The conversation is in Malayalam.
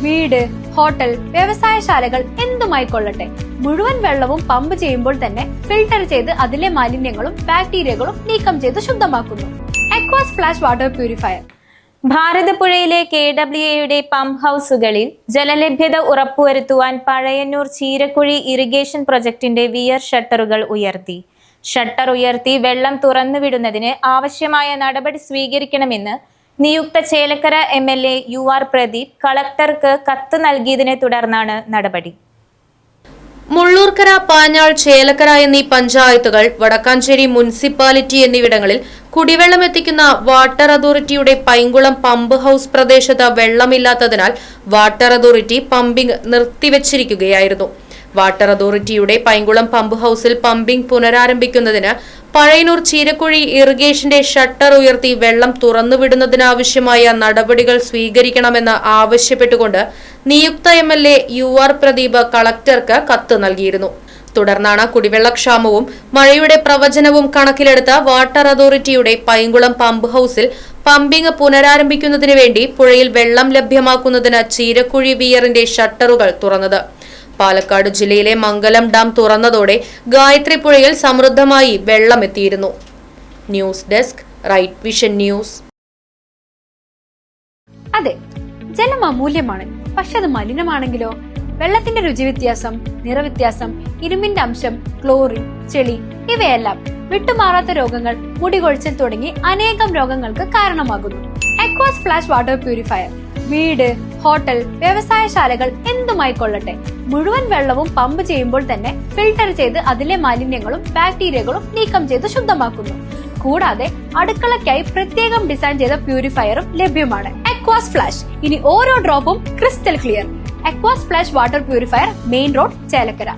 വീട്, ഹോട്ടൽ, വ്യവസായശാലകൾ എന്തുമായിക്കൊള്ളട്ടെ, മുഴുവൻ വെള്ളവും പമ്പ് ചെയ്യുമ്പോൾ തന്നെ ഫിൽട്ടർ ചെയ്ത് അതിലെ മാലിന്യങ്ങളും ബാക്ടീരിയകളും നീക്കം ചെയ്ത് ശുദ്ധമാക്കുന്നു. Aquas Flash water purifier. ഭാരതപ്പുഴയിലെ KWAയുടെ പമ്പ് ഹൗസുകളിൽ ജലലഭ്യത ഉറപ്പുവരുത്തുവാൻ പഴയന്നൂർ ചീരക്കുഴി ഇറിഗേഷൻ പ്രൊജക്ടിന്റെ വിയർ ഷട്ടറുകൾ ഉയർത്തി. ഷട്ടർ ഉയർത്തി വെള്ളം തുറന്നുവിടുന്നതിന് ആവശ്യമായ നടപടി സ്വീകരിക്കണമെന്ന് നിയുക്ത ചേലക്കര MLA UR പ്രദീപ് കളക്ടർക്ക് കത്ത് നൽകിയതിനെ തുടർന്നാണ് നടപടി. മുള്ളൂർക്കര, പാഞ്ഞാൾ, ചേലക്കര എന്നീ പഞ്ചായത്തുകൾ, വടക്കാഞ്ചേരി മുനിസിപ്പാലിറ്റി എന്നിവിടങ്ങളിൽ കുടിവെള്ളം എത്തിക്കുന്ന വാട്ടർ അതോറിറ്റിയുടെ പൈങ്കുളം പമ്പ് ഹൌസ് പ്രദേശത്ത് വെള്ളമില്ലാത്തതിനാൽ വാട്ടർ അതോറിറ്റി പമ്പിംഗ് നിർത്തിവച്ചിരിക്കുകയായിരുന്നു. വാട്ടർ അതോറിറ്റിയുടെ പൈങ്കുളം പമ്പ് ഹൌസിൽ പമ്പിംഗ് പുനരാരംഭിക്കുന്നതിന് പഴയന്നൂർ ചീരക്കുഴി ഇറിഗേഷന്റെ ഷട്ടർ ഉയർത്തി വെള്ളം തുറന്നുവിടുന്നതിനാവശ്യമായ നടപടികൾ സ്വീകരിക്കണമെന്ന് ആവശ്യപ്പെട്ടുകൊണ്ട് നിയുക്ത MLA UR പ്രദീപ് കളക്ടർക്ക് കത്ത് നൽകിയിരുന്നു. തുടർന്നാണ് കുടിവെള്ളക്ഷാമവും മഴയുടെ പ്രവചനവും കണക്കിലെടുത്ത വാട്ടർ അതോറിറ്റിയുടെ പൈങ്കുളം പമ്പ് ഹൌസിൽ പമ്പിംഗ് പുനരാരംഭിക്കുന്നതിന് വേണ്ടി പുഴയിൽ വെള്ളം ലഭ്യമാക്കുന്നതിന് ചീരക്കുഴി വിയറിന്റെ ഷട്ടറുകൾ തുറന്നത്. പാലക്കാട് ജില്ലയിലെ മംഗലം ഡാം തുറന്നതോടെ ഗായത്രി പുഴയിൽ സമൃദ്ധമായി വെള്ളമെത്തിയിരുന്നു. News desk, right vision news. അതെ, ജലം അമൂല്യമാണ്. പക്ഷെ അത് മലിനമാണെങ്കിലോ? വെള്ളത്തിന്റെ രുചി വ്യത്യാസം, നിറവ്യത്യാസം, ഇരുമ്പിന്റെ അംശം, ക്ലോറിൻ, ചെളി ഇവയെല്ലാം വിട്ടുമാറാത്ത രോഗങ്ങൾ, മുടികൊഴിച്ചിൽ തുടങ്ങി അനേകം രോഗങ്ങൾക്ക് കാരണമാകുന്നു. അക്വാസ് ഫ്ലാഷ് വാട്ടർ പ്യൂരിഫയർ. വീട്, ഹോട്ടൽ, വ്യവസായശാലകൾ എന്തുമായിക്കൊള്ളട്ടെ, മുഴുവൻ വെള്ളവും പമ്പ് ചെയ്യുമ്പോൾ തന്നെ ഫിൽട്ടർ ചെയ്ത് അതിലെ മാലിന്യങ്ങളും ബാക്ടീരിയകളും നീക്കം ചെയ്ത് ശുദ്ധമാക്കുന്നു. കൂടാതെ അടുക്കളയ്ക്കായി പ്രത്യേകം ഡിസൈൻ ചെയ്ത പ്യൂരിഫയറും ലഭ്യമാണ്. Aquas Flash. ഇനി ഓരോ ഡ്രോപ്പും crystal clear. Aquas Flash water purifier, main road, Chelakkara.